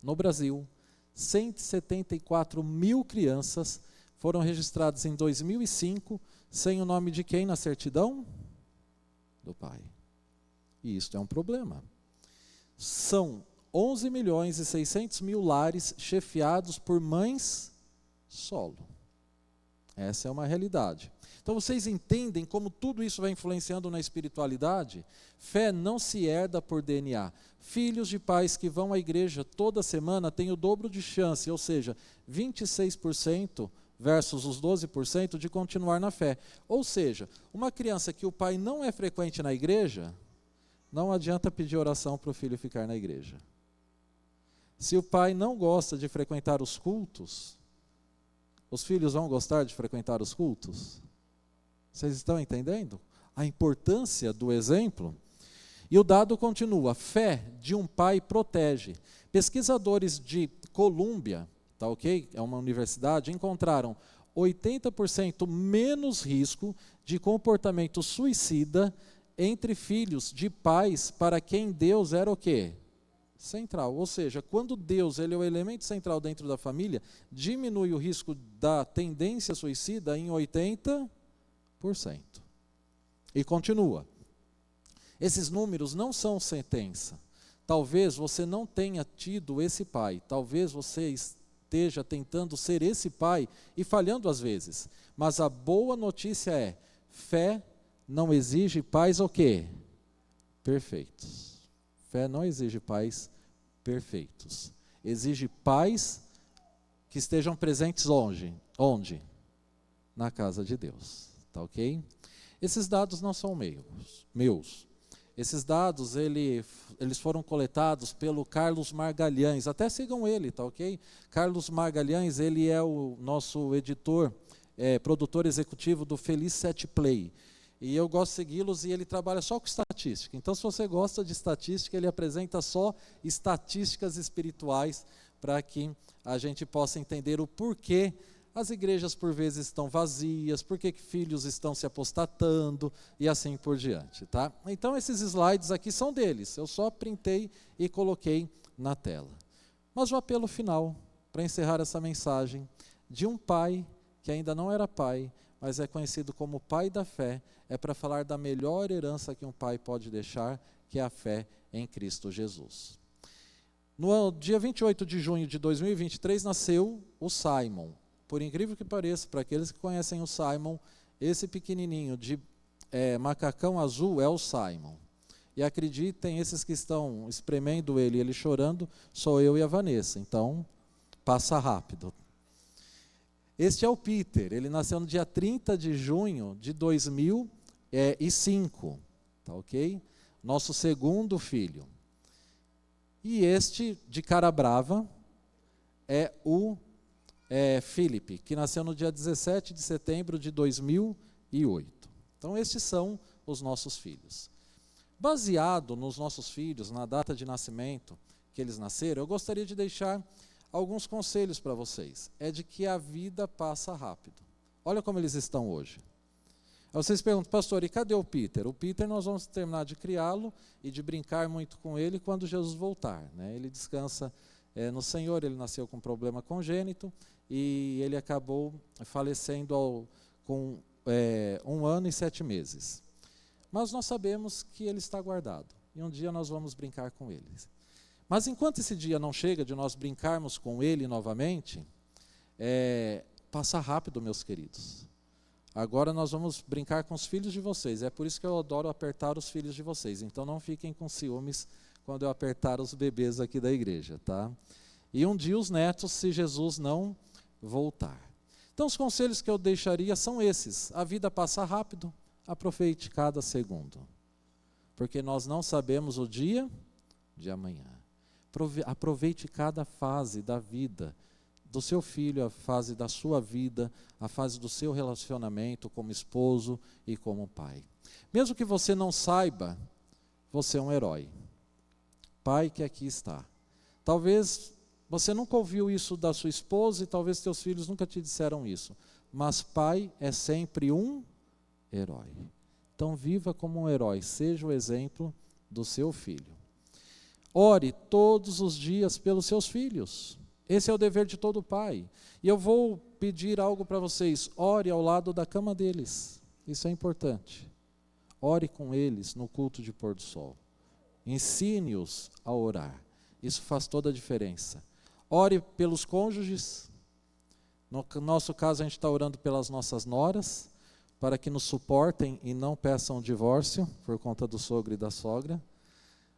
no Brasil, 174 mil crianças foram registradas em 2005 sem o nome de quem na certidão? Do pai. E isso é um problema. São 11.600.000 lares chefiados por mães solo. Essa é uma realidade. Então vocês entendem como tudo isso vai influenciando na espiritualidade? Fé não se herda por DNA. Filhos de pais que vão à igreja toda semana têm o dobro de chance, ou seja, 26% versus os 12% de continuar na fé. Ou seja, uma criança que o pai não é frequente na igreja, não adianta pedir oração para o filho ficar na igreja. Se o pai não gosta de frequentar os cultos, os filhos vão gostar de frequentar os cultos? Vocês estão entendendo a importância do exemplo? E o dado continua: fé de um pai protege. Pesquisadores de Colômbia, tá ok? É uma universidade, encontraram 80% menos risco de comportamento suicida entre filhos de pais para quem Deus era o quê? Central. Ou seja, quando Deus ele é o elemento central dentro da família, diminui o risco da tendência suicida em 80%. E continua. Esses números não são sentença. Talvez você não tenha tido esse pai, talvez você esteja tentando ser esse pai e falhando às vezes. Mas a boa notícia é, fé não exige pais o quê? Perfeitos. Fé não exige pais perfeitos. Exige pais que estejam presentes onde? Onde? Na casa de Deus. Tá ok? Esses dados não são meus. Esses dados, eles foram coletados pelo Carlos Margalhães. Até sigam ele, tá ok? Carlos Margalhães, ele é o nosso editor, produtor executivo do Feliz 7 Play. E eu gosto de segui-los e ele trabalha só com estatística. Então, se você gosta de estatística, ele apresenta só estatísticas espirituais para que a gente possa entender o porquê as igrejas por vezes estão vazias, por que filhos estão se apostatando e assim por diante, tá? Então esses slides aqui são deles, eu só printei e coloquei na tela. Mas o apelo final, para encerrar essa mensagem, de um pai que ainda não era pai, mas é conhecido como pai da fé, é para falar da melhor herança que um pai pode deixar, que é a fé em Cristo Jesus. No dia 28 de junho de 2023 nasceu o Simon. Por incrível que pareça, para aqueles que conhecem o Simon, esse pequenininho de macacão azul é o Simon. E acreditem, esses que estão espremendo ele chorando, sou eu e a Vanessa. Então, passa rápido. Este é o Peter, ele nasceu no dia 30 de junho de 2005, tá ok? Nosso segundo filho. E este, de cara brava, é o Felipe, que nasceu no dia 17 de setembro de 2008. Então, estes são os nossos filhos. Baseado nos nossos filhos, na data de nascimento que eles nasceram, eu gostaria de deixar alguns conselhos para vocês. É de que a vida passa rápido. Olha como eles estão hoje. Aí vocês perguntam, pastor, e cadê o Peter? O Peter nós vamos terminar de criá-lo e de brincar muito com ele quando Jesus voltar, né? Ele descansa no Senhor, ele nasceu com um problema congênito e ele acabou falecendo com 1 ano e 7 meses. Mas nós sabemos que ele está guardado e um dia nós vamos brincar com ele. Mas enquanto esse dia não chega de nós brincarmos com ele novamente, passa rápido, meus queridos. Agora nós vamos brincar com os filhos de vocês, é por isso que eu adoro apertar os filhos de vocês, então não fiquem com ciúmes quando eu apertar os bebês aqui da igreja, tá? E um dia os netos, se Jesus não voltar. Então os conselhos que eu deixaria são esses: a vida passa rápido, aproveite cada segundo, porque nós não sabemos o dia de amanhã. Aproveite cada fase da vida do seu filho, a fase da sua vida, a fase do seu relacionamento como esposo e como pai. Mesmo que você não saiba, você é um herói. Pai que aqui está. Talvez você nunca ouviu isso da sua esposa e talvez teus filhos nunca te disseram isso. Mas pai é sempre um herói. Então viva como um herói, seja o exemplo do seu filho. Ore todos os dias pelos seus filhos. Esse é o dever de todo pai. E eu vou pedir algo para vocês. Ore ao lado da cama deles. Isso é importante. Ore com eles no culto de pôr do sol. Ensine-os a orar. Isso faz toda a diferença. Ore pelos cônjuges. No nosso caso, a gente está orando pelas nossas noras, para que nos suportem e não peçam divórcio por conta do sogro e da sogra.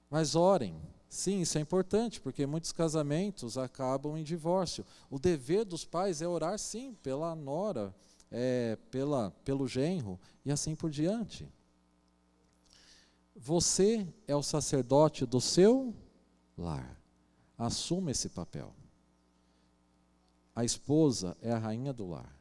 Mas orem. Sim, isso é importante, porque muitos casamentos acabam em divórcio. O dever dos pais é orar, sim, pela nora, pelo genro e assim por diante. Você é o sacerdote do seu lar. Assuma esse papel. A esposa é a rainha do lar.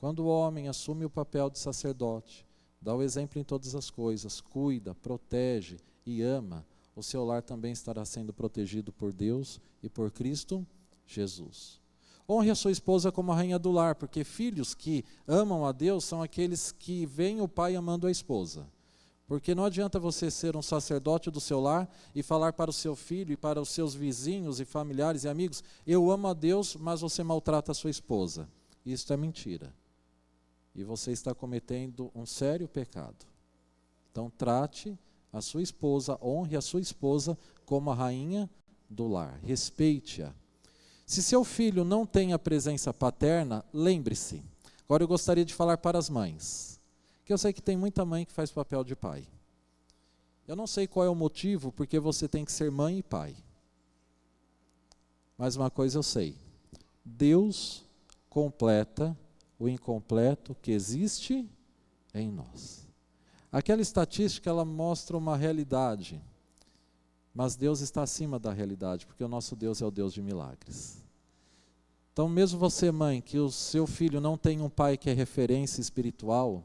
Quando o homem assume o papel de sacerdote, dá o exemplo em todas as coisas, cuida, protege e ama, o seu lar também estará sendo protegido por Deus e por Cristo Jesus. Honre a sua esposa como a rainha do lar, porque filhos que amam a Deus são aqueles que veem o pai amando a esposa. Porque não adianta você ser um sacerdote do seu lar e falar para o seu filho e para os seus vizinhos e familiares e amigos: eu amo a Deus, mas você maltrata a sua esposa. Isso é mentira. E você está cometendo um sério pecado. Então trate a sua esposa, honre a sua esposa como a rainha do lar. Respeite-a. Se seu filho não tem a presença paterna, lembre-se. Agora eu gostaria de falar para as mães, que eu sei que tem muita mãe que faz papel de pai. Eu não sei qual é o motivo porque você tem que ser mãe e pai. Mas uma coisa eu sei: Deus completa o incompleto que existe em nós. Aquela estatística, ela mostra uma realidade, mas Deus está acima da realidade, porque o nosso Deus é o Deus de milagres. Então, mesmo você, mãe, que o seu filho não tem um pai que é referência espiritual,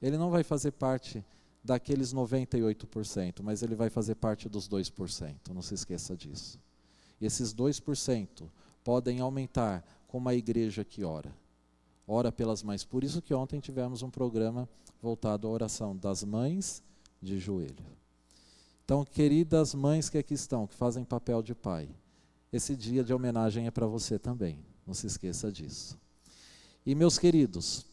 ele não vai fazer parte daqueles 98%, mas ele vai fazer parte dos 2%, não se esqueça disso. E esses 2% podem aumentar com uma igreja que ora pelas mães. Por isso que ontem tivemos um programa voltado à oração das mães de joelho. Então, queridas mães que aqui estão, que fazem papel de pai, esse dia de homenagem é para você também, não se esqueça disso. E meus queridos,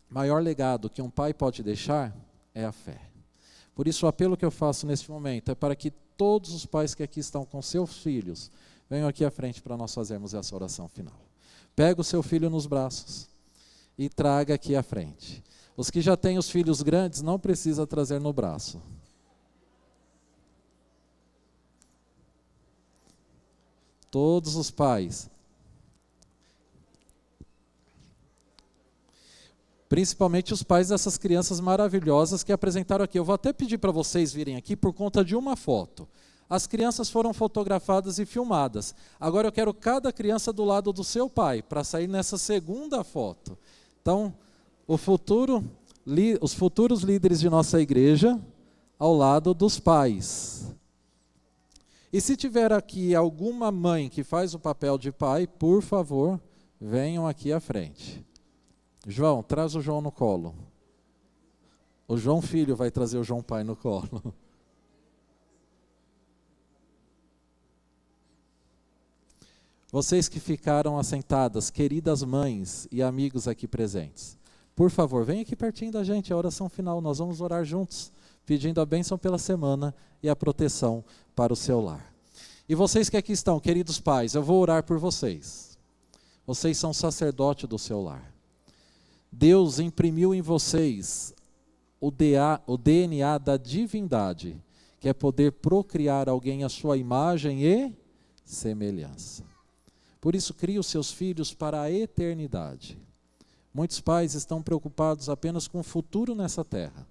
maior legado que um pai pode deixar é a fé. Por isso o apelo que eu faço neste momento é para que todos os pais que aqui estão com seus filhos venham aqui à frente para nós fazermos essa oração final. Pega o seu filho nos braços e traga aqui à frente. Os que já têm os filhos grandes não precisa trazer no braço. Todos os pais. Principalmente os pais dessas crianças maravilhosas que apresentaram aqui. Eu vou até pedir para vocês virem aqui por conta de uma foto. As crianças foram fotografadas e filmadas. Agora eu quero cada criança do lado do seu pai, para sair nessa segunda foto. Então, os futuros líderes de nossa igreja, ao lado dos pais. E se tiver aqui alguma mãe que faz o papel de pai, por favor, venham aqui à frente. João, traz o João no colo. O João filho vai trazer o João pai no colo. Vocês que ficaram assentadas, queridas mães e amigos aqui presentes, por favor, venham aqui pertinho da gente, a oração final, nós vamos orar juntos, pedindo a bênção pela semana e a proteção para o seu lar. E vocês que aqui estão, queridos pais, eu vou orar por vocês. Vocês são sacerdote do seu lar. Deus imprimiu em vocês o DNA da divindade, que é poder procriar alguém à sua imagem e semelhança. Por isso, crie os seus filhos para a eternidade. Muitos pais estão preocupados apenas com o futuro nessa terra.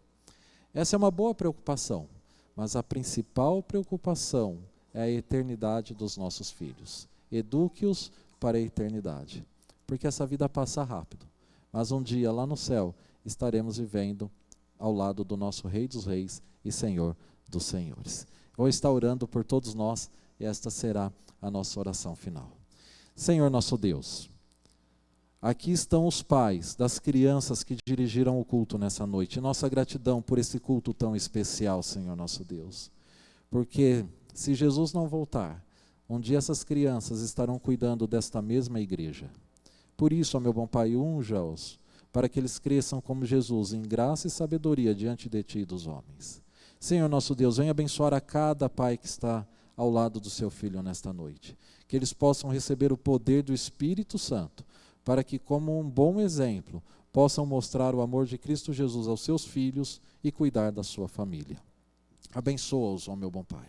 Essa é uma boa preocupação, mas a principal preocupação é a eternidade dos nossos filhos. Eduque-os para a eternidade, porque essa vida passa rápido. Mas um dia, lá no céu, estaremos vivendo ao lado do nosso Rei dos Reis e Senhor dos Senhores. Vou estar orando por todos nós e esta será a nossa oração final. Senhor nosso Deus, aqui estão os pais das crianças que dirigiram o culto nessa noite. Nossa gratidão por esse culto tão especial, Senhor nosso Deus. Porque se Jesus não voltar, um dia essas crianças estarão cuidando desta mesma igreja. Por isso, ó meu bom Pai, unja-os, para que eles cresçam como Jesus, em graça e sabedoria diante de Ti e dos homens. Senhor nosso Deus, venha abençoar a cada pai que está ao lado do seu filho nesta noite. Que eles possam receber o poder do Espírito Santo, para que, como um bom exemplo, possam mostrar o amor de Cristo Jesus aos seus filhos e cuidar da sua família. Abençoa-os, ó meu bom Pai.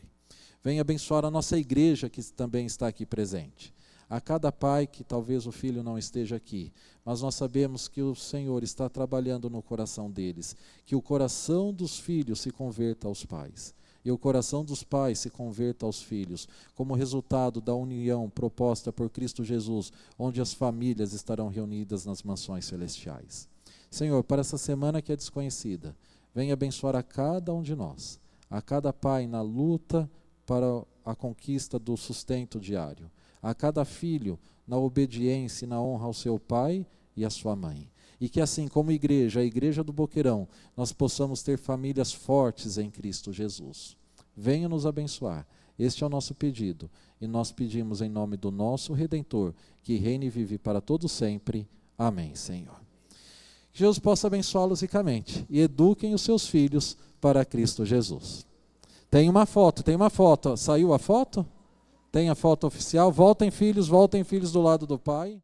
Venha abençoar a nossa igreja que também está aqui presente. A cada pai que talvez o filho não esteja aqui, mas nós sabemos que o Senhor está trabalhando no coração deles, que o coração dos filhos se converta aos pais, e o coração dos pais se converta aos filhos, como resultado da união proposta por Cristo Jesus, onde as famílias estarão reunidas nas mansões celestiais. Senhor, para essa semana que é desconhecida, venha abençoar a cada um de nós, a cada pai na luta para a conquista do sustento diário, a cada filho na obediência e na honra ao seu pai e à sua mãe. E que assim como igreja, a igreja do Boqueirão, nós possamos ter famílias fortes em Cristo Jesus. Venha nos abençoar. Este é o nosso pedido. E nós pedimos em nome do nosso Redentor, que reine e vive para todo sempre. Amém, Senhor. Que Jesus possa abençoá-los ricamente e eduquem os seus filhos para Cristo Jesus. Tem uma foto. Saiu a foto? Tem a foto oficial? Voltem filhos do lado do pai.